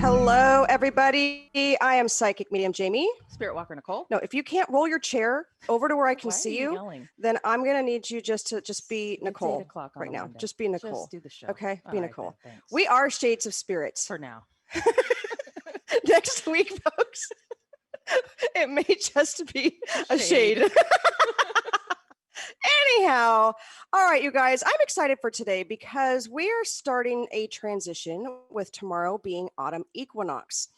Hello, everybody. I am Psychic Medium Jaime. Spiritwalker Nicole. No, if you can't roll your chair over to where I can Why are see you you, yelling? then I'm going to need you just to be It's Nicole 8 o'clock on right a now. Monday. Just be Nicole. Just do the show. Okay, All be right, Nicole. then, thanks. We are Shades of Spirits. For now. Next week, folks, it may just be a shade. Anyhow, all right, you guys, I'm excited for today because we are starting a transition with tomorrow being autumn equinox.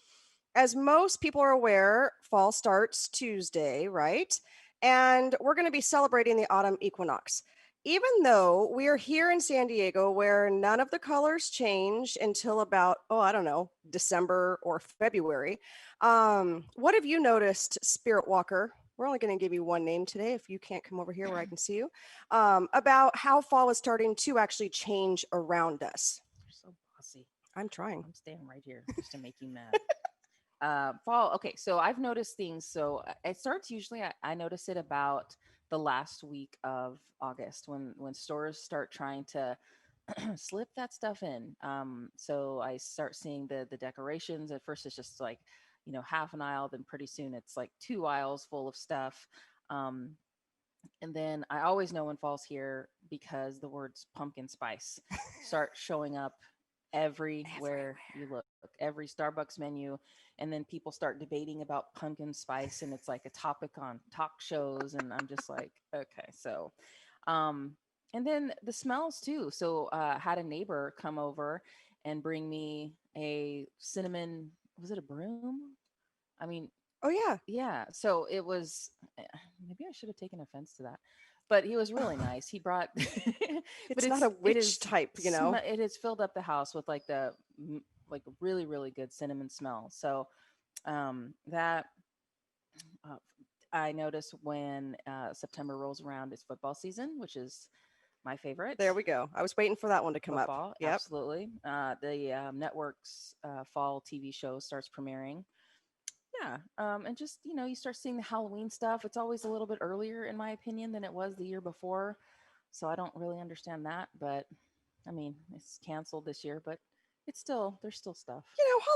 As most people are aware, fall starts Tuesday, right? And we're going to be celebrating the autumn equinox. Even though we are here in San Diego where none of the colors change until about, I don't know, December or February. What have you noticed, Spirit Walker? We're only going to give you one name today if you can't come over here where I can see you, about how fall is starting to actually change around us. You're so bossy. I'm trying. I'm staying right here just to make you mad. Fall. Okay, so I've noticed things. So it starts usually. I notice it about the last week of August when stores start trying to slip that stuff in. So I start seeing the decorations. At first, it's just like half an aisle. Then pretty soon it's like 2 aisles full of stuff. Um, and then I always know when fall's here because the words pumpkin spice start showing up everywhere you look, every Starbucks menu. And then people start debating about pumpkin spice and it's like a topic on talk shows. And I'm just like, okay. So, and then the smells too. So, had a neighbor come over and bring me a cinnamon, was it a broom? I mean, Oh, yeah. yeah. So it was, maybe I should have taken offense to that, but he was really nice. He brought, but It's not a it witch is type, it has filled up the house with like like really, really good cinnamon smell. So, that, uh, I notice when September rolls around, it's football season, which is my favorite. There we go. I was waiting for that one to come Football, up. Yep. absolutely. The network's fall TV show starts premiering. Yeah. And just, you start seeing the Halloween stuff. It's always a little bit earlier, in my opinion, than it was the year before. So I don't really understand that. But I mean, it's canceled this year, but there's still stuff.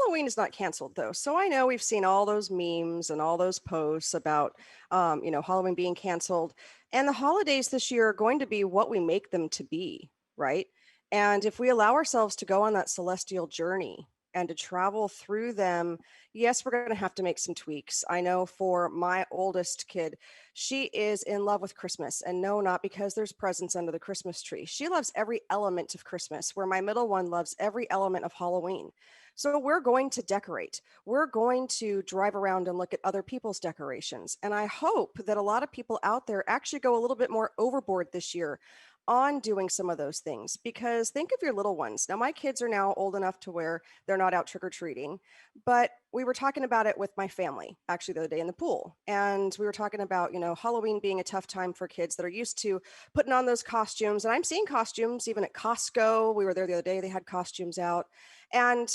Halloween is not canceled though. So I know we've seen all those memes and all those posts about, Halloween being canceled. And the holidays this year are going to be what we make them to be, right? And if we allow ourselves to go on that celestial journey and to travel through them, yes, we're going to have to make some tweaks. I know for my oldest kid, she is in love with Christmas. And no, not because there's presents under the Christmas tree. She loves every element of Christmas, where my middle one loves every element of Halloween. So we're going to decorate. We're going to drive around and look at other people's decorations. And I hope that a lot of people out there actually go a little bit more overboard this year on doing some of those things, because think of your little ones. Now, my kids are now old enough to where they're not out trick or treating, but we were talking about it with my family actually the other day in the pool. And we were talking about, Halloween being a tough time for kids that are used to putting on those costumes. And I'm seeing costumes even at Costco. We were there the other day, they had costumes out. And,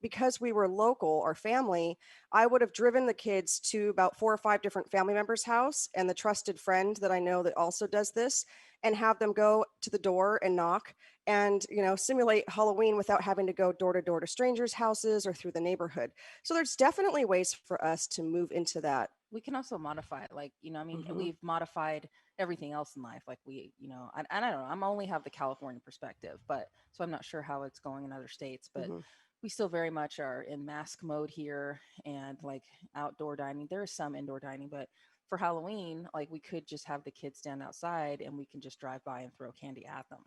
because we were local, our family, I would have driven the kids to about 4 or 5 different family members' house and the trusted friend that I know that also does this, and have them go to the door and knock and, simulate Halloween without having to go door to door to strangers' houses or through the neighborhood. So there's definitely ways for us to move into that. We can also modify it. Like, I mean, Mhm. we've modified everything else in life. Like I don't know. I'm only have the California perspective, but so I'm not sure how it's going in other states, but Mhm. we still very much are in mask mode here and like outdoor dining. There is some indoor dining, but for Halloween, like we could just have the kids stand outside and we can just drive by and throw candy at them.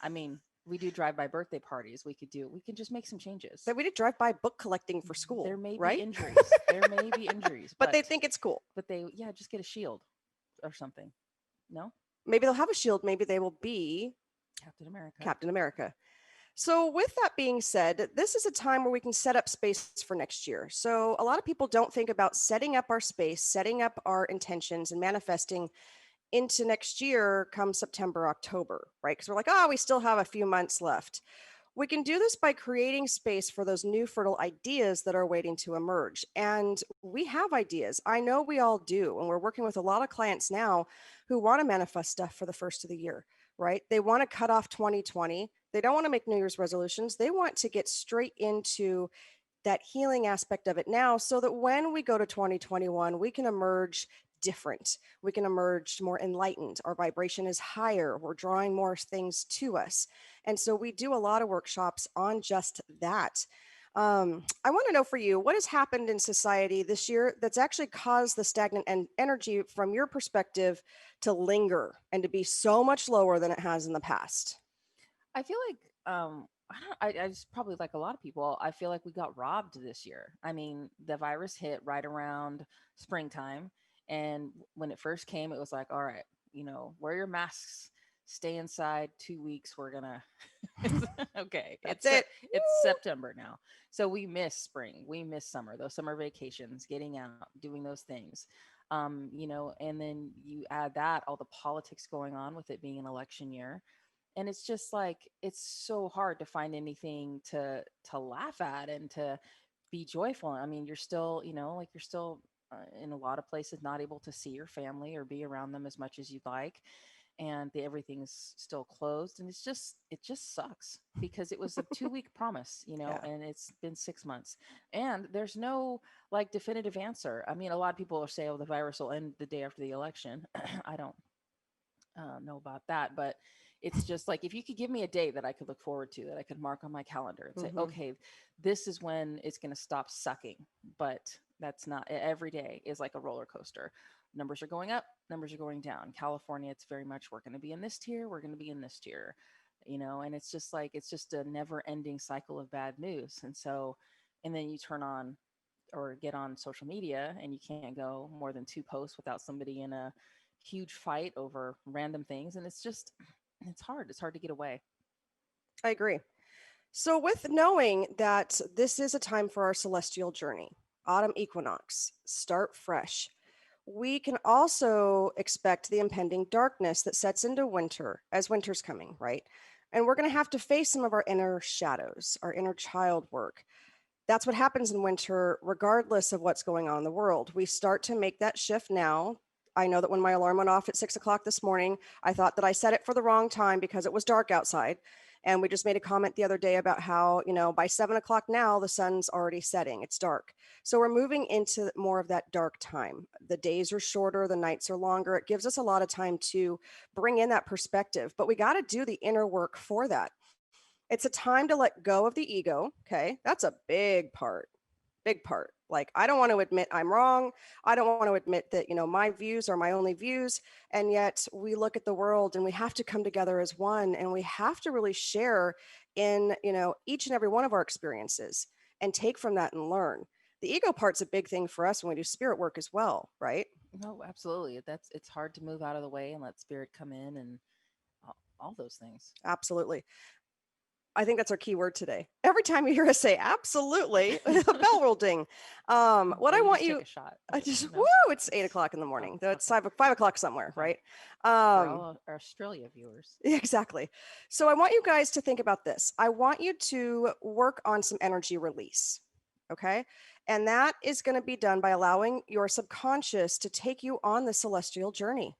I mean, we do drive-by birthday parties. We can just make some changes. That we did drive by book collecting for school. There may right? be injuries. There may be injuries, but they think it's cool. but yeah, just get a shield or something. No, Maybe they'll have a shield. Maybe they will be Captain America. Captain America. So, with that being said, this is a time where we can set up space for next year. So, a lot of people don't think about setting up our space, setting up our intentions, and manifesting into next year come September, October, right? Because we're like, we still have a few months left. We can do this by creating space for those new fertile ideas that are waiting to emerge. And we have ideas. I know we all do. And we're working with a lot of clients now who want to manifest stuff for the first of the year, right? They want to cut off 2020. They don't want to make New Year's resolutions. They want to get straight into that healing aspect of it now so that when we go to 2021, we can emerge different. We can emerge more enlightened. Our vibration is higher. We're drawing more things to us. And so we do a lot of workshops on just that. I want to know for you, what has happened in society this year that's actually caused the stagnant energy from your perspective to linger and to be so much lower than it has in the past? I feel like I just probably like a lot of people. I feel like we got robbed this year. I mean, the virus hit right around springtime, and when it first came, it was like, all right, wear your masks, stay inside 2 weeks. We're gonna okay. That's it. It's Woo! September now, so we miss spring, we miss summer, those summer vacations, getting out, doing those things. And then you add that all the politics going on with it being an election year, and it's just like it's so hard to find anything to laugh at and to be joyful. I mean, you're still, like you're still in a lot of places not able to see your family or be around them as much as you'd like, and everything's still closed, and it just sucks because it was a 2 week promise, Yeah. and it's been 6 months, and there's no like definitive answer. I mean, a lot of people are saying, oh, the virus will end the day after the election. I don't know about that, but it's just like if you could give me a date that I could look forward to, that I could mark on my calendar and say, Hmm. okay, this is when it's going to stop sucking. But that's not every day is like a roller coaster. Numbers are going up, numbers are going down. California, it's very much we're going to be in this tier, we're going to be in this tier, and it's just like it's just a never ending cycle of bad news. And so, and then you turn on or get on social media and you can't go more than two posts without somebody in a huge fight over random things, and it's hard to get away. I agree. So, with knowing that this is a time for our celestial journey, autumn equinox, start fresh, we can also expect the impending darkness that sets into winter as winter's coming, right? And we're going to have to face some of our inner shadows, our inner child work. That's what happens in winter, regardless of what's going on in the world. We start to make that shift now. I know that when my alarm went off at 6 o'clock this morning, I thought that I set it for the wrong time because it was dark outside. And we just made a comment the other day about how, by 7 o'clock now, the sun's already setting. It's dark. So we're moving into more of that dark time. The days are shorter, the nights are longer. It gives us a lot of time to bring in that perspective, but we got to do the inner work for that. It's a time to let go of the ego. Okay. That's a big part, big part. Like, I don't want to admit I'm wrong. I don't want to admit that, my views are my only views. And yet we look at the world and we have to come together as one, and we have to really share in, each and every one of our experiences and take from that and learn. The ego part's a big thing for us when we do spirit work as well, right? No, absolutely. It's hard to move out of the way and let spirit come in and all those things. Absolutely. I think that's our key word today. Every time you hear us say absolutely, a bell will ding. What I Maybe want just take you, a shot. I just, No. woo, it's 8 o'clock in the Oh, morning. It's okay. 5 o'clock somewhere, Okay. right? For Um, all our Australia viewers. exactly. So I want you guys to think about this. I want you to work on some energy release. Okay. And that is going to be done by allowing your subconscious to take you on the celestial journey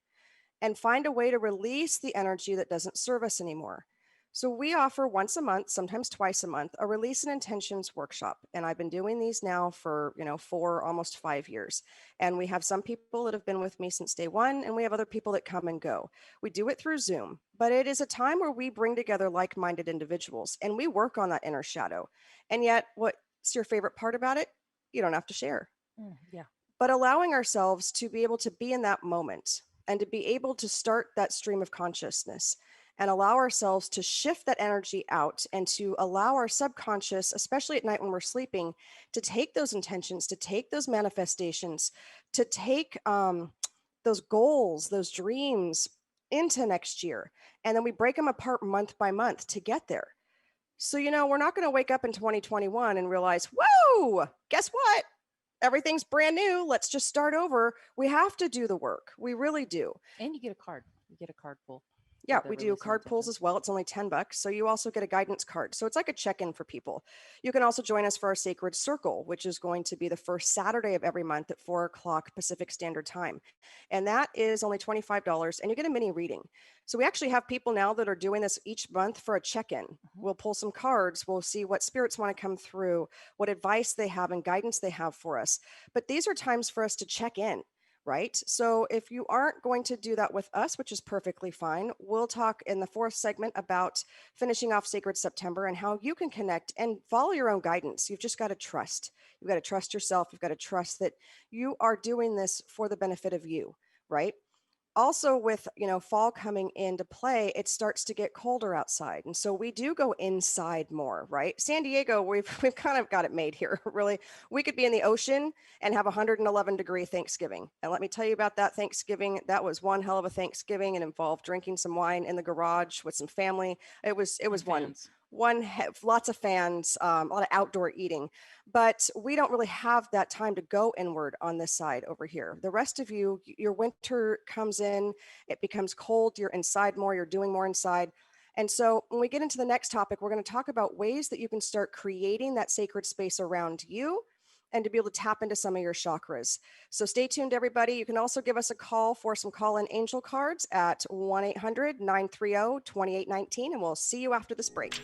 and find a way to release the energy that doesn't serve us anymore. So we offer once a month, sometimes twice a month, a release and intentions workshop. And I've been doing these now for, 4, almost 5 years. And we have some people that have been with me since day one, and we have other people that come and go. We do it through Zoom, but it is a time where we bring together like-minded individuals and we work on that inner shadow. And yet, what's your favorite part about it? You don't have to share, Yeah. but allowing ourselves to be able to be in that moment and to be able to start that stream of consciousness and allow ourselves to shift that energy out and to allow our subconscious, especially at night when we're sleeping, to take those intentions, to take those manifestations, to take those goals, those dreams into next year. And then we break them apart month by month to get there. So, we're not going to wake up in 2021 and realize, whoa, guess what? Everything's brand new. Let's just start over. We have to do the work. We really do. And you get a card. You get a card pull. Yeah, they're we do releasing card pulls intentions. as well. It's only $10. So you also get a guidance card. So it's like a check-in for people. You can also join us for our Sacred Circle, which is going to be the first Saturday of every month at 4 o'clock Pacific Standard Time. And that is only $25 and you get a mini reading. So we actually have people now that are doing this each month for a check-in. Mhm. We'll pull some cards. We'll see what spirits want to come through, what advice they have and guidance they have for us. But these are times for us to check in, right? So if you aren't going to do that with us, which is perfectly fine, we'll talk in the fourth segment about finishing off Sacred September and how you can connect and follow your own guidance. You've just got to trust. You've got to trust yourself. You've got to trust that you are doing this for the benefit of you, right? Also with fall coming into play, it starts to get colder outside, and so we do go inside more, right? San Diego, we've kind of got it made here. Really, we could be in the ocean and have 111-degree Thanksgiving, and let me tell you about that Thanksgiving. That was one hell of a Thanksgiving. It involved drinking some wine in the garage with some family. It was And one fans. lots of fans, a lot of outdoor eating, but we don't really have that time to go inward on this side over here. The rest of you, your winter comes in, it becomes cold, you're inside more, you're doing more inside. And so when we get into the next topic, we're going to talk about ways that you can start creating that sacred space around you and to be able to tap into some of your chakras. So stay tuned, everybody. You can also give us a call for some call-in angel cards at 1-800-930-2819, and we'll see you after this break.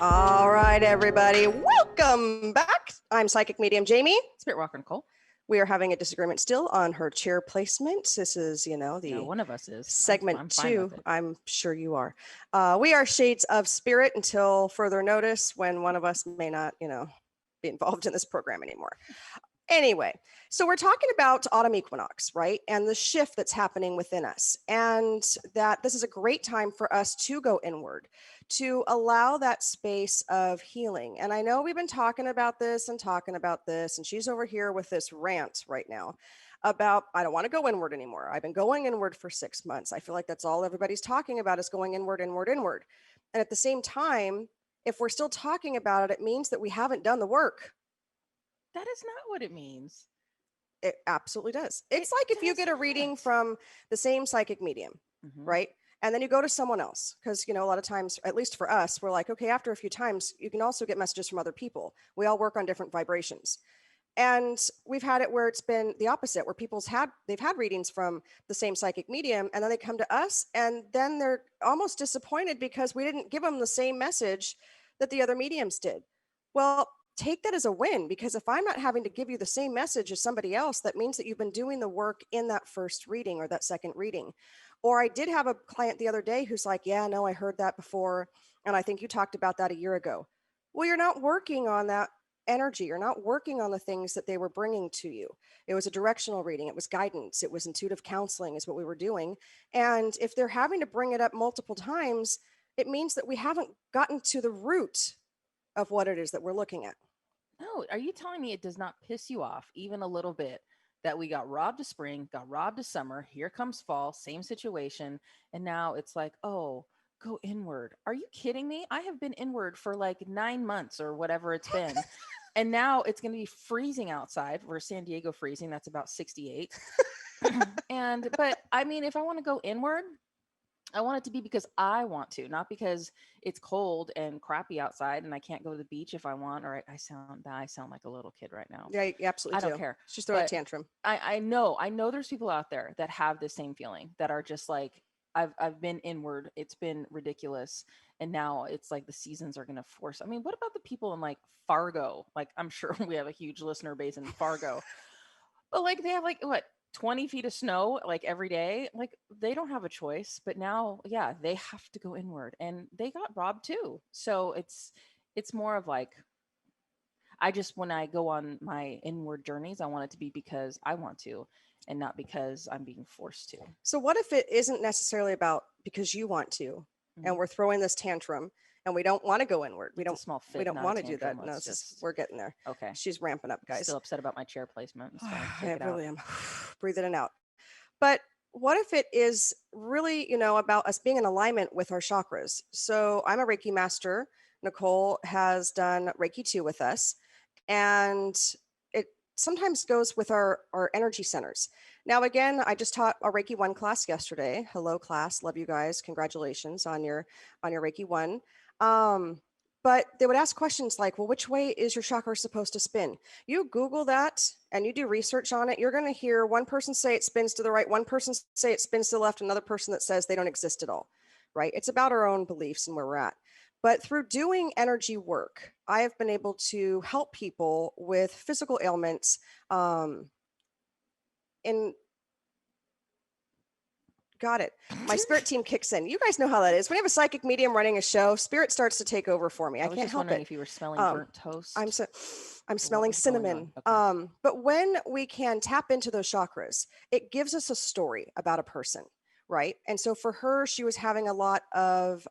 All right, everybody, welcome back. I'm Psychic Medium Jaime. Spiritwalker Nicole. We are having a disagreement still on her chair placement. This is, No, the one of us is. segment I'm fine with two. it. I'm sure you are. We are shades of spirit until further notice when one of us may not, be involved in this program anymore. Anyway, so we're talking about autumn equinox, right? And the shift that's happening within us. And that this is a great time for us to go inward, to allow that space of healing. And I know we've been talking about this, and she's over here with this rant right now about, I don't want to go inward anymore. I've been going inward for 6 months. I feel like that's all everybody's talking about is going inward, inward, inward. And at the same time, if we're still talking about it, it means that we haven't done the work. That is not what it means. It absolutely does. It It's like if you does get a reading not. from the same psychic medium, Mhm. right? And then you go to someone else, because, a lot of times, at least for us, we're like, okay, after a few times, you can also get messages from other people. We all work on different vibrations. And we've had it where it's been the opposite, where they've had readings from the same psychic medium, and then they come to us, and then they're almost disappointed because we didn't give them the same message that the other mediums did. Well, take that as a win, because if I'm not having to give you the same message as somebody else, that means that you've been doing the work in that first reading or that second reading. Or I did have a client the other day who's like, yeah, no, I heard that before, and I think you talked about that a year ago. Well, you're not working on that energy. You're not working on the things that they were bringing to you. It was a directional reading, it was guidance, it was intuitive counseling, is what we were doing. And if they're having to bring it up multiple times, it means that we haven't gotten to the root of what it is that we're looking at. No, are you telling me it does not piss you off even a little bit that we got robbed of spring, got robbed of summer, here comes fall, same situation, and now it's like, oh, go inward. Are you kidding me? I have been inward for like 9 months or whatever it's been. And now it's going to be freezing outside. We're San Diego freezing. That's about 68. But I mean, if I want to go inward, I want it to be because I want to, not because it's cold and crappy outside and I can't go to the beach if I want. Or I sound like a little kid right now. Yeah, you I absolutely don't do. care. She's throwing a But tantrum. I know there's people out there that have the same feeling, that are just like, I've been inward. It's been ridiculous. And now it's like the seasons are gonna force. I mean, what about the people in like Fargo? Like, I'm sure we have a huge listener base in Fargo. But like they have like what, 20 feet of snow like every day. Like they don't have a choice. But now, yeah, they have to go inward, and they got robbed too. So it's more of like, I just, when I go on my inward journeys, I want it to be because I want to, and not because I'm being forced to. So, what if it isn't necessarily about because you want to, and Mhm. we're throwing this tantrum, and we don't want to go inward? We It's a don't. small We fit, don't not a want to do tantrum. that. No, Let's just, we're getting there. okay. She's ramping up, guys. Still upset about my chair placement. It's fine. Take I it out. really am. Breathe it in and out. But what if it is really, about us being in alignment with our chakras? So I'm a Reiki master. Nicole has done Reiki 2 with us. And it's sometimes goes with our energy centers. Now, again, I just taught a Reiki 1 class yesterday. Hello, class. Love you guys. Congratulations on your Reiki 1. But they would ask questions like, well, which way is your chakra supposed to spin? You Google that and you do research on it, you're going to hear one person say it spins to the right, one person say it spins to the left, another person that says they don't exist at all, right? It's about our own beliefs and where we're at. But through doing energy work, I have been able to help people with physical ailments, in got it. My spirit team kicks in. You guys know how that is. When you have a psychic medium running a show, spirit starts to take over for me. I I was can't just help wondering it. if you were smelling Um, burnt toast I'm so, I'm or what smelling was going on. cinnamon. Okay. But when we can tap into those chakras, it gives us a story about a person, right? And so for her, she was having a lot of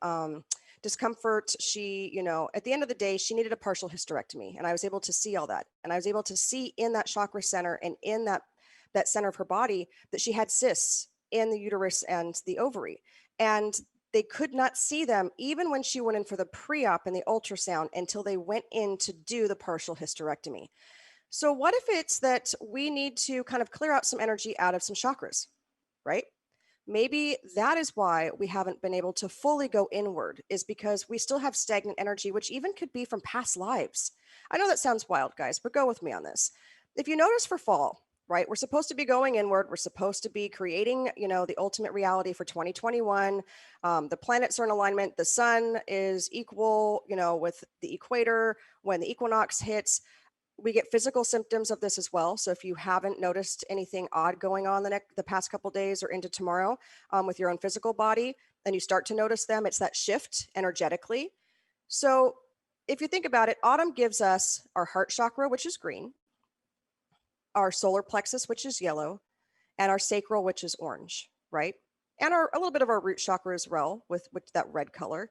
discomfort. She, at the end of the day, she needed a partial hysterectomy, and I was able to see all that, and I was able to see in that chakra center and in that center of her body that she had cysts in the uterus and the ovary. And they could not see them even when she went in for the pre-op and the ultrasound until they went in to do the partial hysterectomy. So what if it's that we need to kind of clear out some energy out of some chakras, right? Maybe that is why we haven't been able to fully go inward, is because we still have stagnant energy, which even could be from past lives. I know that sounds wild, guys, but go with me on this. If you notice for fall, right, we're supposed to be going inward. We're supposed to be creating, the ultimate reality for 2021. The planets are in alignment. The sun is equal, with the equator. When the equinox hits, we get physical symptoms of this as well. So if you haven't noticed anything odd going on the past couple days or into tomorrow, with your own physical body, and you start to notice them, it's that shift energetically. So if you think about it, autumn gives us our heart chakra, which is green, our solar plexus, which is yellow, and our sacral, which is orange, right? And a little bit of our root chakra as well, with that red color.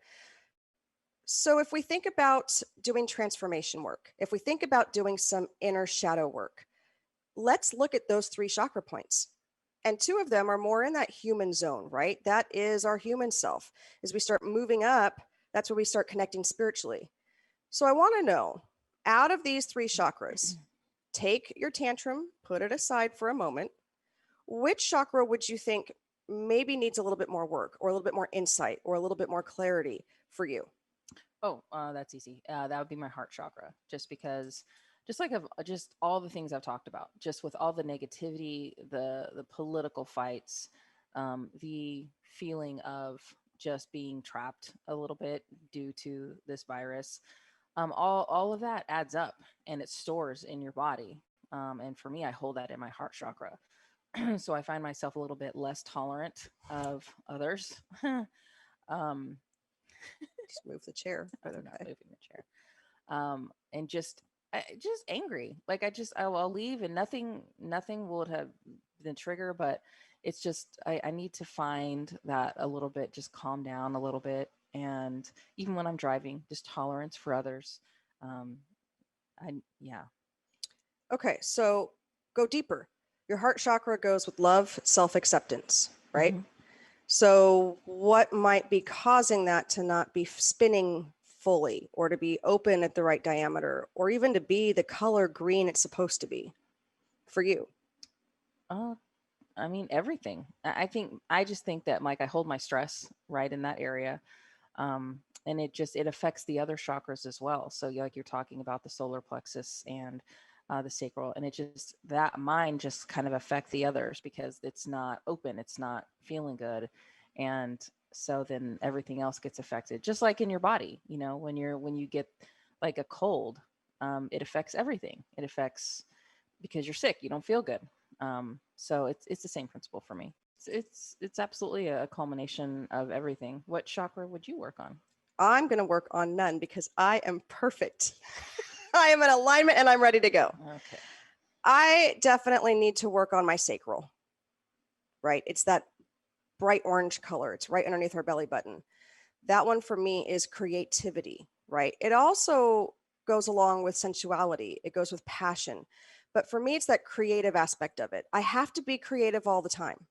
So if we think about doing transformation work, if we think about doing some inner shadow work, let's look at those 3 chakra points. And 2 of them are more in that human zone, right? That is our human self. As we start moving up, that's where we start connecting spiritually. So I want to know, out of these 3 chakras, take your tantrum, put it aside for a moment. Which chakra would you think maybe needs a little bit more work, or a little bit more insight, or a little bit more clarity for you? Oh, that's easy. That would be my heart chakra, just because, just like just all the things I've talked about, just with all the negativity, the political fights, the feeling of just being trapped a little bit due to this virus, all of that adds up and it stores in your body. And for me, I hold that in my heart chakra, so I find myself a little bit less tolerant of others. um, Just move the chair, but I'm not okay. moving the chair. And just angry. Like I'll leave and nothing would have been trigger, but it's just I need to find that a little bit, just calm down a little bit, and even when I'm driving, just tolerance for others. Um, I yeah. Okay, so go deeper. Your heart chakra goes with love, self acceptance, right? Hmm. So, what might be causing that to not be spinning fully, or to be open at the right diameter, or even to be the color green it's supposed to be for you? Uh, I mean everything. I just think that like I hold my stress right in that area, and it affects the other chakras as well. So like you're talking about the solar plexus and the sacral, and it just that mine just kind of affect the others because it's not open, it's not feeling good, and so then everything else gets affected. Just like in your body, when you get like a cold, it affects everything. It affects because you're sick, you don't feel good. So it's the same principle for me. It's absolutely a culmination of everything. What chakra would you work on? I'm going to work on none because I am perfect. I am in alignment and I'm ready to go. Okay. I definitely need to work on my sacral, right? It's that bright orange color, it's right underneath our belly button. That one for me is creativity, right? It also goes along with sensuality, it goes with passion. But for me, it's that creative aspect of it. I have to be creative all the time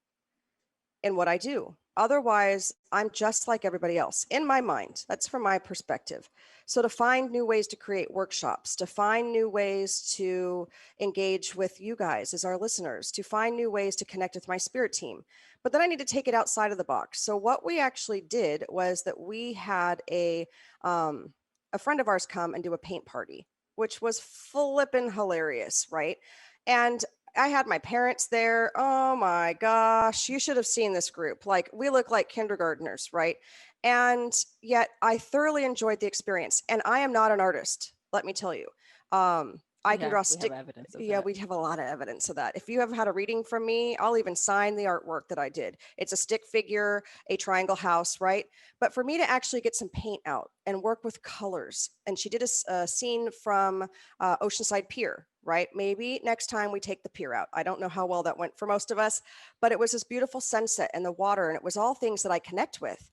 in what I do. Otherwise, I'm just like everybody else in my mind. That's from my perspective. So to find new ways to create workshops, to find new ways to engage with you guys as our listeners, to find new ways to connect with my spirit team. But then I need to take it outside of the box. So what we actually did was that we had a friend of ours come and do a paint party, which was flippin' hilarious, right? And I had my parents there. Oh my gosh, you should have seen this group. Like, we look like kindergartners, right? And yet I thoroughly enjoyed the experience. And I am not an artist, let me tell you. I can draw We have evidence of Yeah, that. we have a lot of evidence of that. If you have had a reading from me, I'll even sign the artwork that I did. It's a stick figure, a triangle house, right? But for me to actually get some paint out and work with colors, and she did a scene from Oceanside Pier, right? Maybe next time we take the pier out. I don't know how well that went for most of us, but it was this beautiful sunset and the water, and it was all things that I connect with.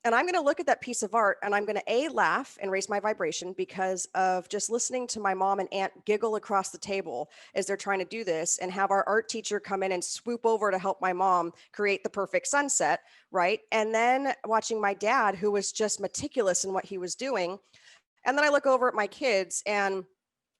And I'm going to look at that piece of art and I'm going to laugh and raise my vibration because of just listening to my mom and aunt giggle across the table as they're trying to do this, and have our art teacher come in and swoop over to help my mom create the perfect sunset, right? And then watching my dad, who was just meticulous in what he was doing. And then I look over at my kids, and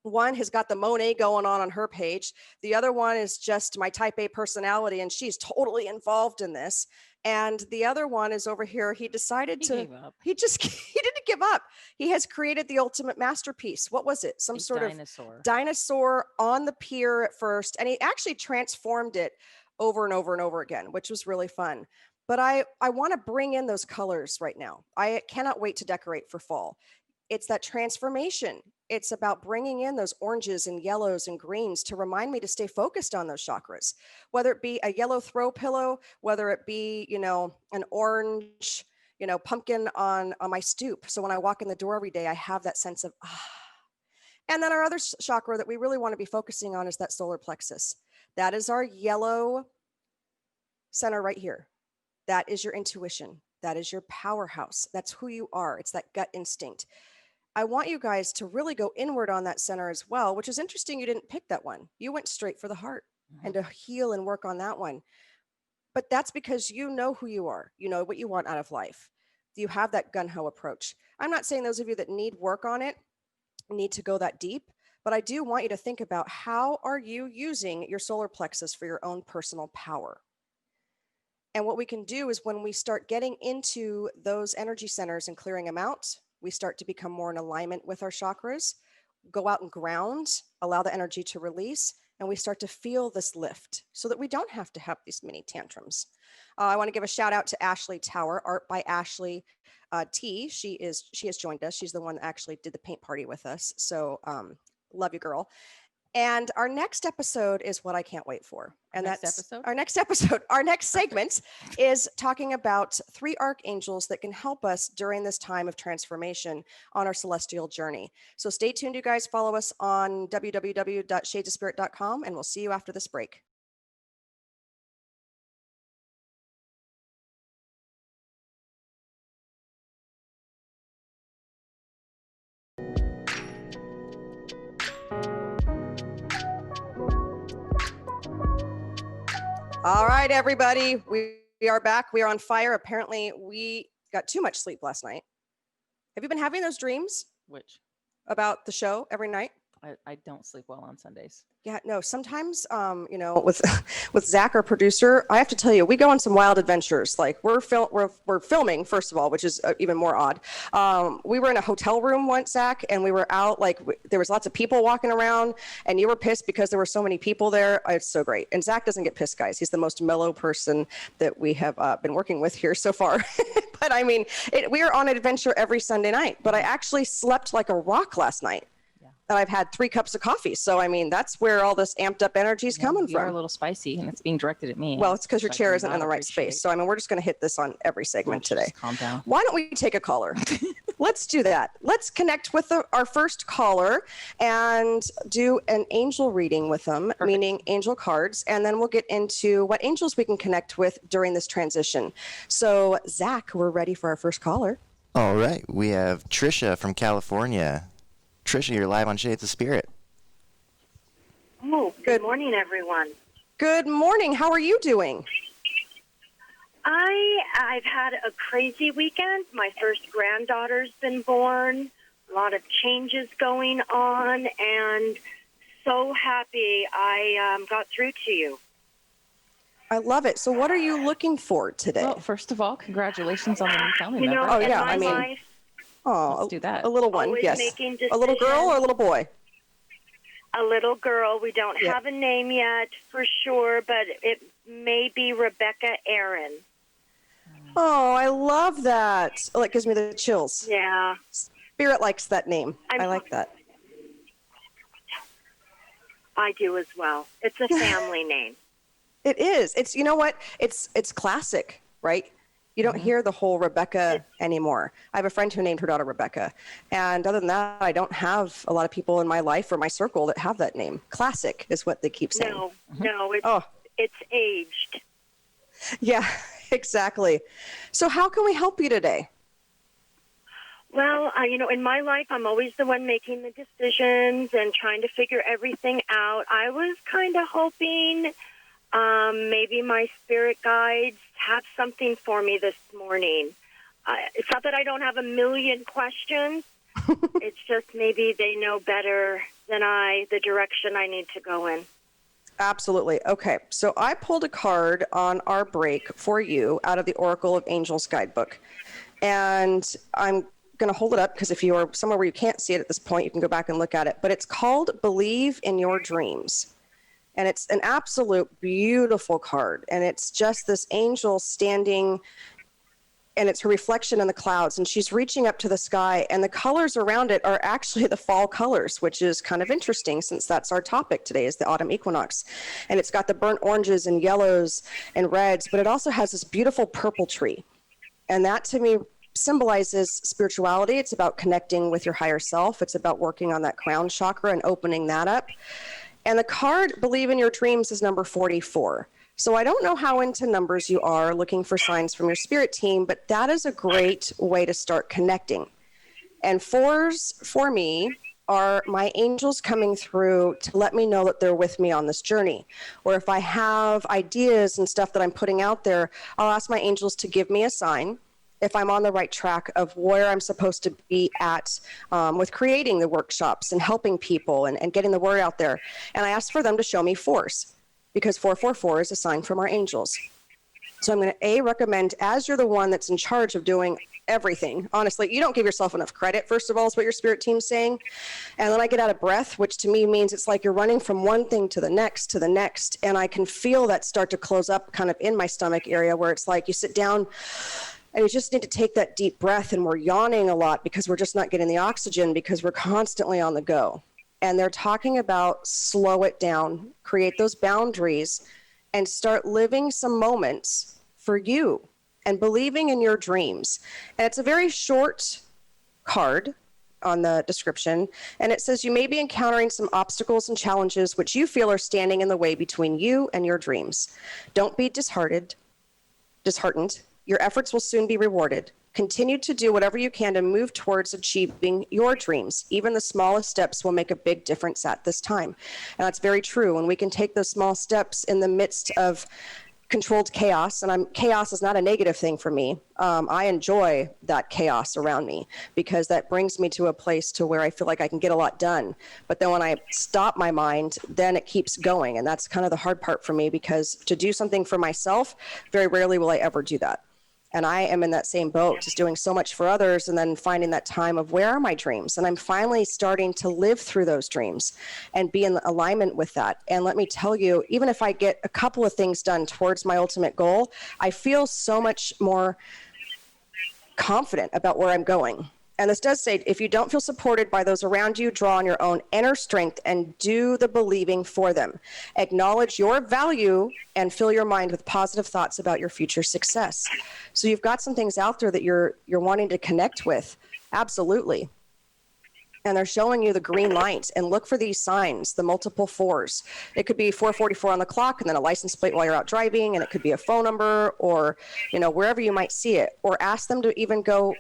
one has got the Monet going on her page. The other one is just my type A personality, and she's totally involved in this. And the other one is over here. He decided He to, gave up. he just, he didn't give up. He has created the ultimate masterpiece. What was it? Some A sort dinosaur. of dinosaur on the pier at first. And he actually transformed it over and over and over again, which was really fun. But I want to bring in those colors right now. I cannot wait to decorate for fall. It's that transformation. It's about bringing in those oranges and yellows and greens to remind me to stay focused on those chakras, whether it be a yellow throw pillow, whether it be, an orange, pumpkin on my stoop. So when I walk in the door every day, I have that sense of, ah. And then our other chakra that we really want to be focusing on is that solar plexus. That is our yellow center right here. That is your intuition. That is your powerhouse. That's who you are. It's that gut instinct. I want you guys to really go inward on that center as well, which is interesting. You didn't pick that one. You went straight for the heart and to heal and work on that one. But that's because you know who you are. You know what you want out of life. You have that gun ho approach. I'm not saying those of you that need work on it need to go that deep, but I do want you to think about, how are you using your solar plexus for your own personal power? And what we can do is, when we start getting into those energy centers and clearing them out, we start to become more in alignment with our chakras, go out and ground, allow the energy to release, and we start to feel this lift so that we don't have to have these mini tantrums. I want to give a shout out to Ashley Tower, art by Ashley T. She has joined us. She's the one that actually did the paint party with us. So love you, girl. And our next episode is what I can't wait for. And that's our next episode. Our next segment is talking about 3 archangels that can help us during this time of transformation on our celestial journey. So stay tuned, you guys. Follow us on www.shadesofspirit.com, and we'll see you after this break. All right, everybody, we are back. We are on fire. Apparently, we got too much sleep last night. Have you been having those dreams? Which? About the show every night? I don't sleep well on Sundays. Yeah, no, sometimes, with Zach, our producer, I have to tell you, we go on some wild adventures. Like, we're filming, first of all, which is even more odd. We were in a hotel room once, Zach, and we were out, there was lots of people walking around, and you were pissed because there were so many people there. It's so great. And Zach doesn't get pissed, guys. He's the most mellow person that we have been working with here so far. But I mean, we are on an adventure every Sunday night, but I actually slept like a rock last night. And I've had 3 cups of coffee. So, I mean, that's where all this amped up energy is coming from. You are a little spicy, and it's being directed at me. Well, it's because your chair isn't in the right space. So, I mean, we're just going to hit this on every segment today. Calm down. Why don't we take a caller? Let's do that. Let's connect with our first caller and do an angel reading with them, meaning angel cards. And then we'll get into what angels we can connect with during this transition. So, Zach, we're ready for our first caller. All right. We have Trisha from California. Trisha, you're live on Shades of Spirit. Oh, good morning, everyone. Good morning. How are you doing? I I've had a crazy weekend. My first granddaughter's been born. A lot of changes going on, and so happy I got through to you. I love it. So what are you looking for today? Well, first of all, congratulations on the new family member. Oh, yeah, in my I mean, life, Let's do that. A little one, always yes. making A little girl or a little boy? a little girl. We don't have a name yet for sure, but it may be Rebecca Aaron. Oh, I love that. Oh, that gives me the chills. Yeah. Spirit likes that name. I like that. I do as well. It's a family name. It is. It's, you know what? It's classic, right? You don't hear the whole Rebecca anymore. I have a friend who named her daughter Rebecca. And other than that, I don't have a lot of people in my life or my circle that have that name. Classic is what they keep saying. No, it's aged. Yeah, exactly. So how can we help you today? Well, in my life, I'm always the one making the decisions and trying to figure everything out. I was kind of hoping maybe my spirit guides have something for me this morning. It's not that I don't have a million questions. It's just maybe they know better than the direction I need to go in. Absolutely. Okay. So I pulled a card on our break for you out of the Oracle of Angels guidebook. And I'm going to hold it up because if you are somewhere where you can't see it at this point, you can go back and look at it. But it's called Believe in Your Dreams. And it's an absolute beautiful card. And it's just this angel standing, and it's her reflection in the clouds. And she's reaching up to the sky. And the colors around it are actually the fall colors, which is kind of interesting since that's our topic today is the autumn equinox. And it's got the burnt oranges and yellows and reds, but it also has this beautiful purple tree. And that to me symbolizes spirituality. It's about connecting with your higher self. It's about working on that crown chakra and opening that up. And the card, Believe in Your Dreams, is number 44. So I don't know how into numbers you are looking for signs from your spirit team, but that is a great way to start connecting. And fours for me are my angels coming through to let me know that they're with me on this journey. Or if I have ideas and stuff that I'm putting out there, I'll ask my angels to give me a sign if I'm on the right track of where I'm supposed to be at with creating the workshops and helping people and getting the word out there. And I asked for them to show me fours because 444 is a sign from our angels. So I'm going to recommend, as you're the one that's in charge of doing everything, honestly, you don't give yourself enough credit, first of all, is what your spirit team's saying. And then I get out of breath, which to me means it's like you're running from one thing to the next, and I can feel that start to close up kind of in my stomach area where it's like you sit down and you just need to take that deep breath, and we're yawning a lot because we're just not getting the oxygen because we're constantly on the go. And they're talking about slow it down, create those boundaries, and start living some moments for you and believing in your dreams. And it's a very short card on the description, and it says you may be encountering some obstacles and challenges which you feel are standing in the way between you and your dreams. Don't be disheartened. Your efforts will soon be rewarded. Continue to do whatever you can to move towards achieving your dreams. Even the smallest steps will make a big difference at this time. And that's very true. When we can take those small steps in the midst of controlled chaos, and chaos is not a negative thing for me. I enjoy that chaos around me because that brings me to a place to where I feel like I can get a lot done. But then when I stop my mind, then it keeps going. And that's kind of the hard part for me because to do something for myself, very rarely will I ever do that. And I am in that same boat, just doing so much for others and then finding that time of where are my dreams? And I'm finally starting to live through those dreams and be in alignment with that. And let me tell you, even if I get a couple of things done towards my ultimate goal, I feel so much more confident about where I'm going. And this does say, if you don't feel supported by those around you, draw on your own inner strength and do the believing for them. Acknowledge your value and fill your mind with positive thoughts about your future success. So you've got some things out there that you're wanting to connect with. Absolutely. And they're showing you the green light, and look for these signs, the multiple fours. It could be 444 on the clock and then a license plate while you're out driving, and it could be a phone number or, wherever you might see it, or ask them to even go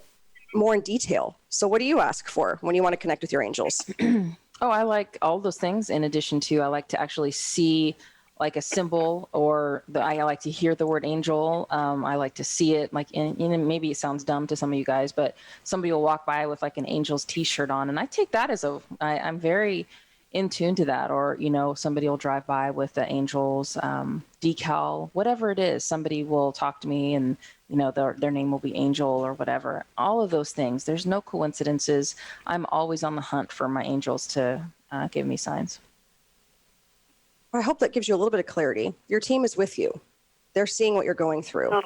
more in detail. So what do you ask for when you want to connect with your angels? Oh, I like all those things. In addition to, I like to actually see like a symbol, or I like to hear the word angel. I like to see it, like maybe it sounds dumb to some of you guys, but somebody will walk by with like an angel's t-shirt on, and I take that as I'm very in tune to that. Or, somebody will drive by with the angels decal, whatever it is. Somebody will talk to me and, their name will be Angel or whatever. All of those things. There's no coincidences. I'm always on the hunt for my angels to give me signs. I hope that gives you a little bit of clarity. Your team is with you. They're seeing what you're going through. Oh,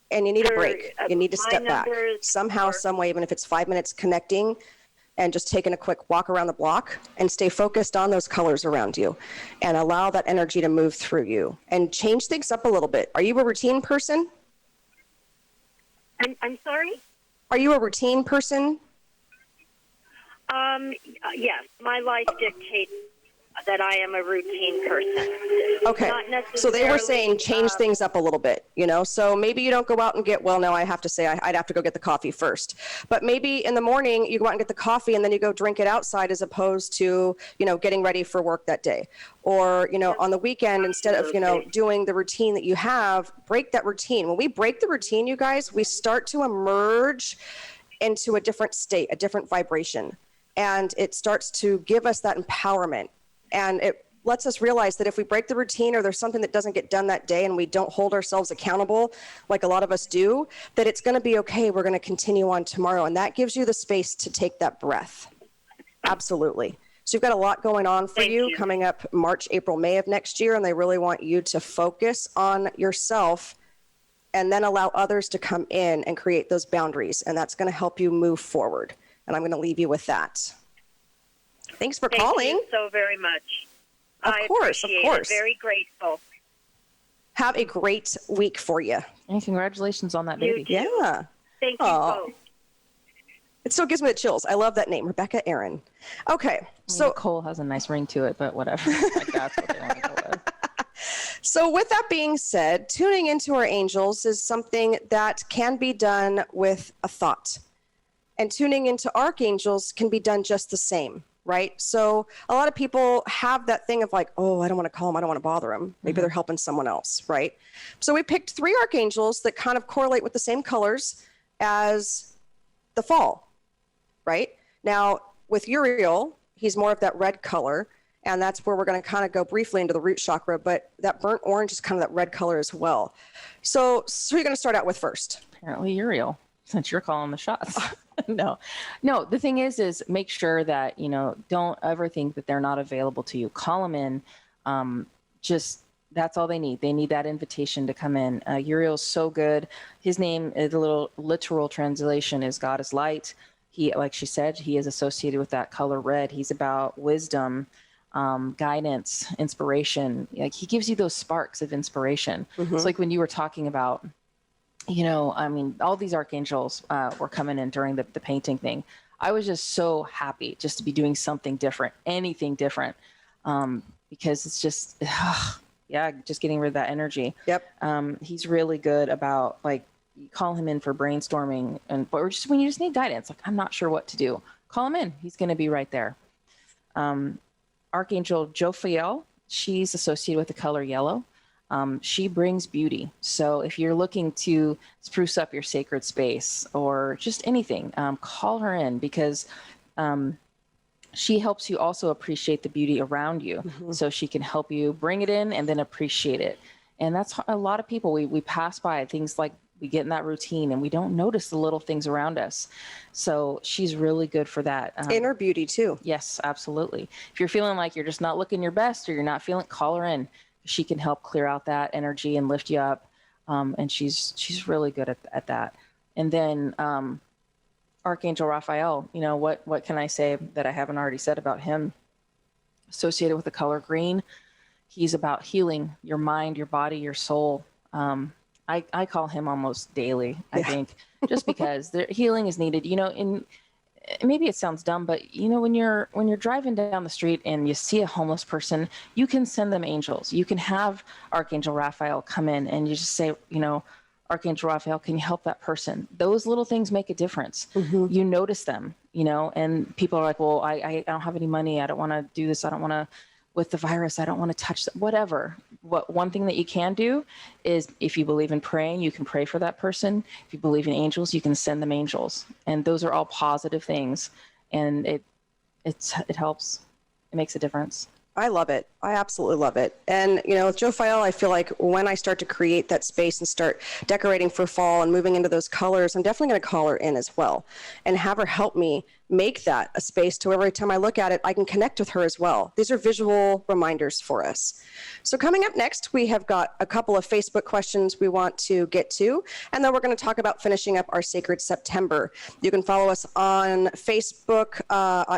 And you need a break. You need to my step back. numbers Somehow, are- some way, even if it's 5 minutes connecting and just taking a quick walk around the block, and stay focused on those colors around you and allow that energy to move through you and change things up a little bit. Are you a routine person? I'm sorry? Are you a routine person? Yes, my life dictates that I am a routine person. Okay. Not So they were saying necessarily, change things up a little bit, so maybe you don't go out and get, well, no, I have to say I'd have to go get the coffee first. But maybe in the morning you go out and get the coffee and then you go drink it outside, as opposed to, getting ready for work that day. Or, on the weekend, instead of, doing the routine that you have, break that routine. When we break the routine, you guys, we start to emerge into a different state, a different vibration. And it starts to give us that empowerment. And it lets us realize that if we break the routine, or there's something that doesn't get done that day and we don't hold ourselves accountable like a lot of us do, that it's going to be okay. We're going to continue on tomorrow. And that gives you the space to take that breath. Absolutely. So you've got a lot going on for Thank you you. coming up March, April, May of next year. And they really want you to focus on yourself and then allow others to come in and create those boundaries. And that's going to help you move forward. And I'm going to leave you with that. Thanks for Thank calling. you so very much. Of course, appreciate of course. it. Very grateful. Have a great week for you. And congratulations on that You baby. too. Yeah. Thank you Aw. both. It still gives me the chills. I love that name, Rebecca Aaron. Okay. So Nicole has a nice ring to it, but whatever. Like, that's what they want to go with. So with that being said, tuning into our angels is something that can be done with a thought. And tuning into archangels can be done just the same, right? So a lot of people have that thing of like, oh, I don't want to call them. I don't want to bother them. Maybe they're helping someone else, right? So we picked 3 archangels that kind of correlate with the same colors as the fall, right? Now with Uriel, he's more of that red color. And that's where we're going to kind of go briefly into the root chakra, but that burnt orange is kind of that red color as well. So you're going to start out with first. Apparently Uriel, since you're calling the shots. No, the thing is make sure that, don't ever think that they're not available to you. Call them in. That's all they need. They need that invitation to come in. Uriel's so good. His name, the little literal translation is God is light. He, like she said, he is associated with that color red. He's about wisdom, guidance, inspiration. Like he gives you those sparks of inspiration. It's like when you were talking about, all these archangels were coming in during the painting thing. I was just so happy just to be doing something different, anything different, because it's just, just getting rid of that energy. Yep. He's really good about, like, you call him in for brainstorming, or just when you just need guidance, like, I'm not sure what to do, call him in. He's going to be right there. Archangel Jophiel, she's associated with the color yellow. She brings beauty. So if you're looking to spruce up your sacred space or just anything, call her in, because she helps you also appreciate the beauty around you. So she can help you bring it in and then appreciate it. And that's a lot of people, we pass by things, like we get in that routine and we don't notice the little things around us. So she's really good for that. Inner beauty too. Yes, absolutely. If you're feeling like you're just not looking your best, or you're not feeling, call her in. She can help clear out that energy and lift you up. And she's really good at that. And then Archangel Raphael, what can I say that I haven't already said about him? Associated with the color green, he's about healing your mind, your body, your soul. I call him almost daily, I think, just because the healing is needed. Maybe it sounds dumb, but when you're driving down the street and you see a homeless person, you can send them angels. You can have Archangel Raphael come in and you just say, Archangel Raphael, can you help that person? Those little things make a difference. You notice them, and people are like, well, I don't have any money. I don't want to do this. I don't want to with the virus, I don't want to touch them, whatever. One thing that you can do is, if you believe in praying, you can pray for that person. If you believe in angels, you can send them angels. And those are all positive things. And it helps. It makes a difference. I love it. I absolutely love it. And, you know, with Jophiel, I feel like when I start to create that space and start decorating for fall and moving into those colors, I'm definitely going to call her in as well and have her help me make that a space to every time I look at it, I can connect with her as well. These are visual reminders for us. So coming up next, we have got a couple of Facebook questions we want to get to, and then we're going to talk about finishing up our Sacred September. You can follow us on Facebook,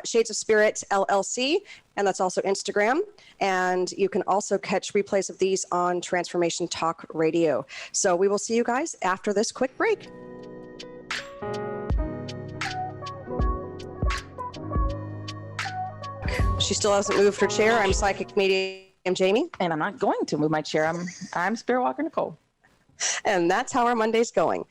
Shades of Spirit LLC, and that's also Instagram. And you can also catch replays of these on Transformation Talk Radio. So we will see you guys after this quick break. She still hasn't moved her chair. I'm psychic medium Jaime. And I'm not going to move my chair. I'm Spiritwalker Nicole. And that's how our Monday's going.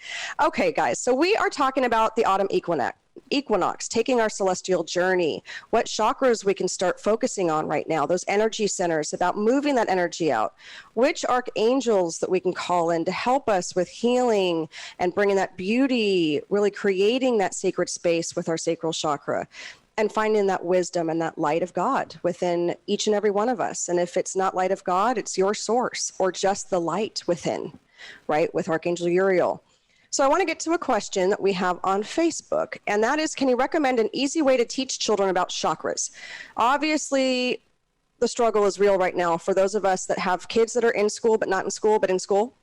Okay, guys, so we are talking about the autumn equinox, taking our celestial journey, what chakras we can start focusing on right now, those energy centers, about moving that energy out, which archangels that we can call in to help us with healing and bringing that beauty, really creating that sacred space with our sacral chakra, and finding that wisdom and that light of God within each and every one of us. And if it's not light of God, it's your source or just the light within, right, with Archangel Uriel. So I want to get to a question that we have on Facebook, and that is, can you recommend an easy way to teach children about chakras? Obviously, the struggle is real right now for those of us that have kids that are in school, but not in school, but in school.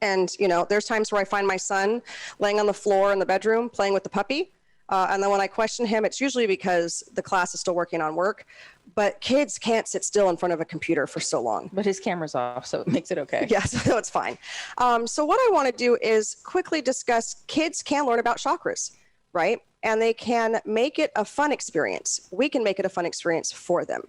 And, you know, there's times where I find my son laying on the floor in the bedroom playing with the puppy. And then when I question him, it's usually because the class is still working on work. But kids can't sit still in front of a computer for so long. But his camera's off, so it makes it okay. Yes, so it's fine. So what I want to do is quickly discuss kids can learn about chakras, right? And they can make it a fun experience. We can make it a fun experience for them.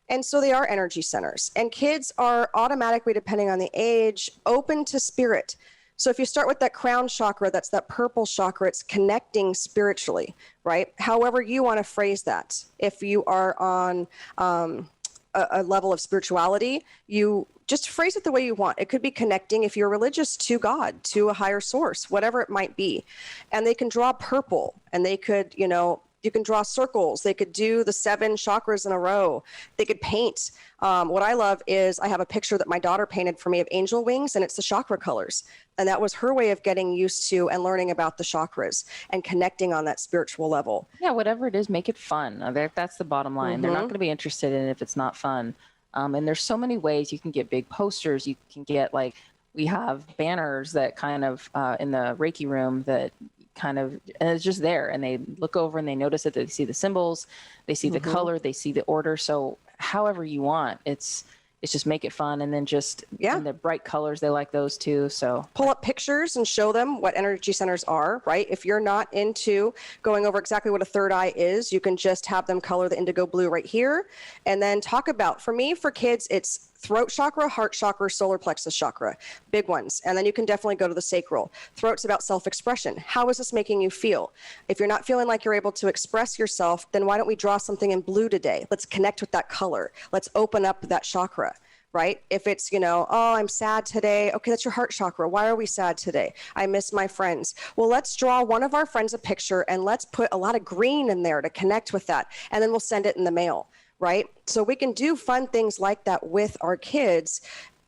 And so they are energy centers. And kids are automatically, depending on the age, open to spirit. So if you start with that crown chakra, that's that purple chakra, it's connecting spiritually, right? However you want to phrase that. If you are on a level of spirituality, you just phrase it the way you want. It could be connecting, if you're religious, to God, to a higher source, whatever it might be. And they can draw purple, and they could, you know, you can draw circles. They could do the 7 chakras in a row. They could paint. What I love is I have a picture that my daughter painted for me of angel wings, and it's the chakra colors. And that was her way of getting used to and learning about the chakras and connecting on that spiritual level. Yeah, whatever it is, make it fun. That's the bottom line. Mm-hmm. They're not going to be interested in it if it's not fun. And there's so many ways you can get big posters. You can get, like, we have banners that kind of in the Reiki room that kind of, and it's just there, and they look over and they notice it, they see the symbols, they see the color, they see the order. So however you want, it's just make it fun. And then just in the bright colors, they like those too. So pull up pictures and show them what energy centers are, right? If you're not into going over exactly what a third eye is, you can just have them color the indigo blue right here. And then talk about, for me, for kids, it's throat chakra, heart chakra, solar plexus chakra, big ones. And then you can definitely go to the sacral. Throat's about self-expression. How is this making you feel? If you're not feeling like you're able to express yourself, then why don't we draw something in blue today? Let's connect with that color. Let's open up that chakra, right? If it's, you know, oh, I'm sad today. Okay, that's your heart chakra. Why are we sad today? I miss my friends. Well, let's draw one of our friends a picture and let's put a lot of green in there to connect with that. And then we'll send it in the mail. Right? So we can do fun things like that with our kids.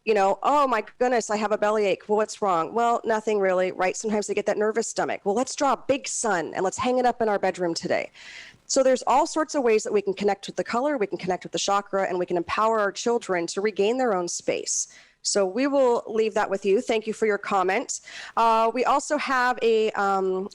You know, oh my goodness, I have a bellyache. Well, what's wrong? Well, nothing really, right? Sometimes they get that nervous stomach. Well, let's draw a big sun and let's hang it up in our bedroom today. So there's all sorts of ways that we can connect with the color, we can connect with the chakra, and we can empower our children to regain their own space. So we will leave that with you. Thank you for your comment. We also have a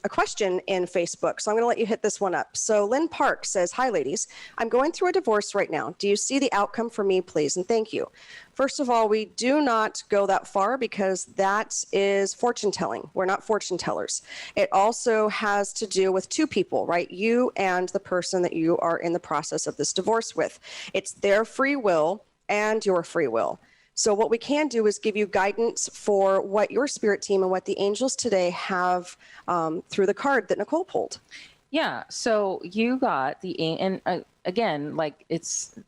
question in Facebook, so I'm going to let you hit this one up. So Lynn Park says, hi, ladies. I'm going through a divorce right now. Do you see the outcome for me, please? And thank you. First of all, we do not go that far because that is fortune telling. We're not fortune tellers. It also has to do with 2 people, right? You and the person that you are in the process of this divorce with. It's their free will and your free will. So what we can do is give you guidance for what your spirit team and what the angels today have through the card that Nicole pulled. Yeah. So you got and again, like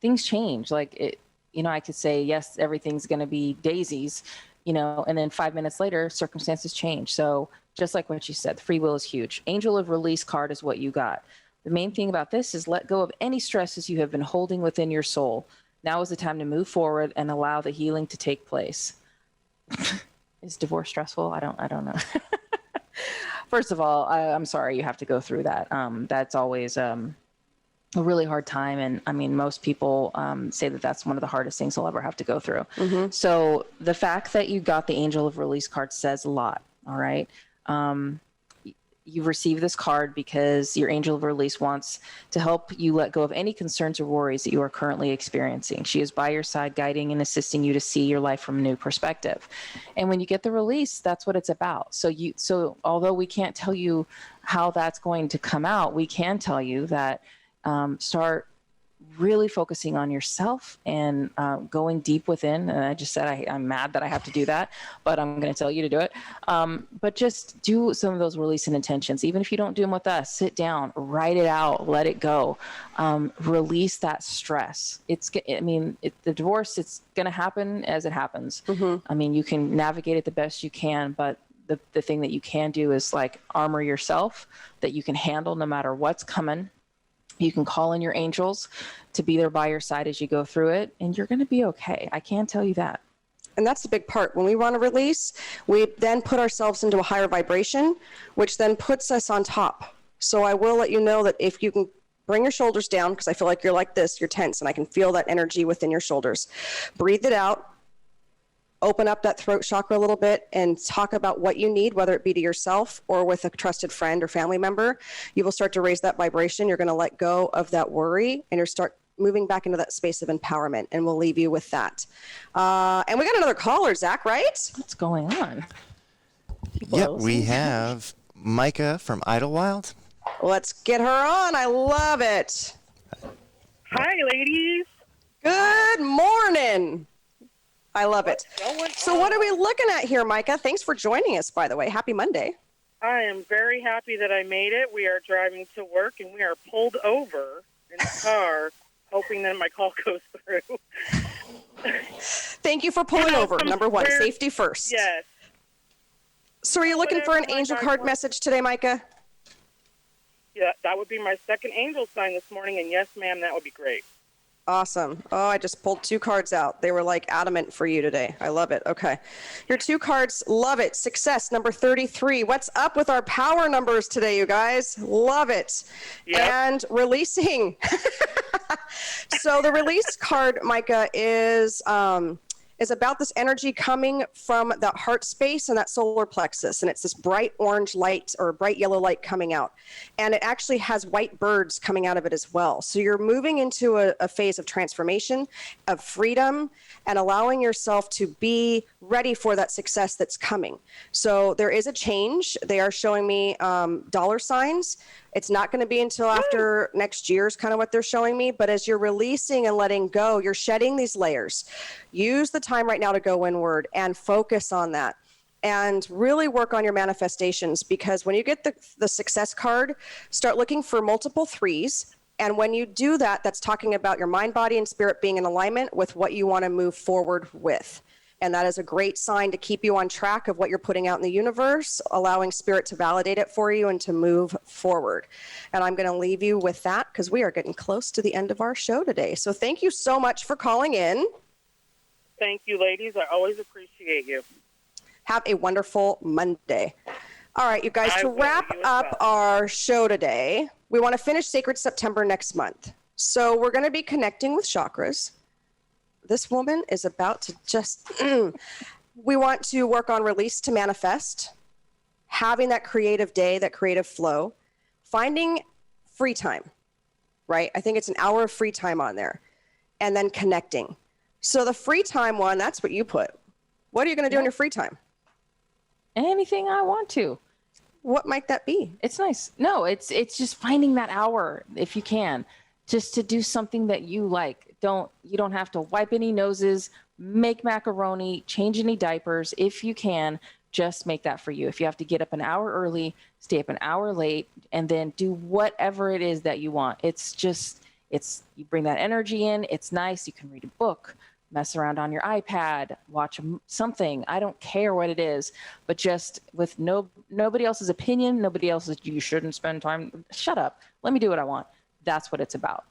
things change. Like I could say, yes, everything's going to be daisies, and then 5 minutes later, circumstances change. So just like what you said, free will is huge. Angel of Release card is what you got. The main thing about this is let go of any stresses you have been holding within your soul. Now is the time to move forward and allow the healing to take place. Is divorce stressful? I don't know. First of all, I'm sorry you have to go through that. That's always a really hard time. And I mean, most people say that that's one of the hardest things they'll ever have to go through. Mm-hmm. So the fact that you got the Angel of Release card says a lot. All right. You've received this card because your Angel of Release wants to help you let go of any concerns or worries that you are currently experiencing. She is by your side, guiding and assisting you to see your life from a new perspective. And when you get the release, that's what it's about. So although we can't tell you how that's going to come out, we can tell you that start really focusing on yourself and going deep within. And I just said I'm mad that I have to do that, but I'm going to tell you to do it. But just do some of those release and intentions. Even if you don't do them with us, sit down, write it out, let it go. Release that stress. The divorce, it's going to happen as it happens. Mm-hmm. I mean, you can navigate it the best you can, but the thing that you can do is like armor yourself that you can handle no matter what's coming. You can call in your angels to be there by your side as you go through it, and you're going to be okay. I can tell you that. And that's the big part. When we want to release, we then put ourselves into a higher vibration, which then puts us on top. So I will let you know that if you can bring your shoulders down, because I feel like you're like this, you're tense, and I can feel that energy within your shoulders. Breathe it out. Open up that throat chakra a little bit and talk about what you need, whether it be to yourself or with a trusted friend or family member. You will start to raise that vibration. You're going to let go of that worry and you'll start moving back into that space of empowerment. And we'll leave you with that. And we got another caller, Zach, right? What's going on? Yep, we have Micah from Idlewild. Let's get her on. I love it. Hi, ladies. Good morning. I love it. So what are we looking at here, Micah? Thanks for joining us, by the way. Happy Monday. I am very happy that I made it. We are driving to work, and we are pulled over in the car, hoping that my call goes through. Thank you for pulling over. Number one, safety first. Yes. So are you looking for an angel card message today, Micah? Yeah, that would be my second angel sign this morning, and yes, ma'am, that would be great. Awesome. Oh, I just pulled 2 cards out. They were like adamant for you today. I love it. Okay. Your 2 cards, love it. Success, number 33. What's up with our power numbers today, you guys? Love it. Yep. And releasing. So the release card, Micah, is about this energy coming from that heart space and that solar plexus. And it's this bright orange light or bright yellow light coming out. And it actually has white birds coming out of it as well. So you're moving into a phase of transformation, of freedom, and allowing yourself to be ready for that success that's coming. So there is a change. They are showing me dollar signs. It's not going to be until after next year is kind of what they're showing me. But as you're releasing and letting go, you're shedding these layers. Use the time right now to go inward and focus on that. And really work on your manifestations, because when you get the success card, start looking for multiple 3s. And when you do that, that's talking about your mind, body, and spirit being in alignment with what you want to move forward with. And that is a great sign to keep you on track of what you're putting out in the universe, allowing spirit to validate it for you and to move forward. And I'm going to leave you with that because we are getting close to the end of our show today. So thank you so much for calling in. Thank you, ladies. I always appreciate you. Have a wonderful Monday. All right, you guys, to wrap up our show today, we want to finish Sacred September next month. So we're going to be connecting with chakras. This woman is about to just, we want to work on release to manifest, having that creative day, that creative flow, finding free time, right? I think it's an hour of free time on there, and then connecting. So the free time one, that's what you put. What are you going to do in your free time? Anything I want to. What might that be? It's nice. No, it's just finding that hour, if you can, just to do something that you like. You don't have to wipe any noses, make macaroni, change any diapers. If you can, just make that for you. If you have to get up an hour early, stay up an hour late, and then do whatever it is that you want. It's You bring that energy in. It's nice. You can read a book, mess around on your iPad, watch something. I don't care what it is, but just with nobody else's opinion, nobody else's, you shouldn't spend time. Shut up. Let me do what I want. That's what it's about.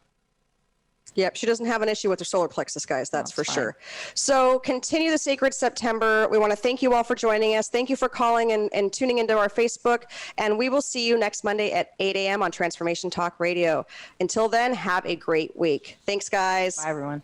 Yep, she doesn't have an issue with her solar plexus, guys. That's for fine. sure. So continue the sacred September. We want to thank you all for joining us. Thank you for calling and tuning into our Facebook. And we will see you next Monday at 8 a.m. on Transformation Talk Radio. Until then, have a great week. Thanks, guys. Bye, everyone.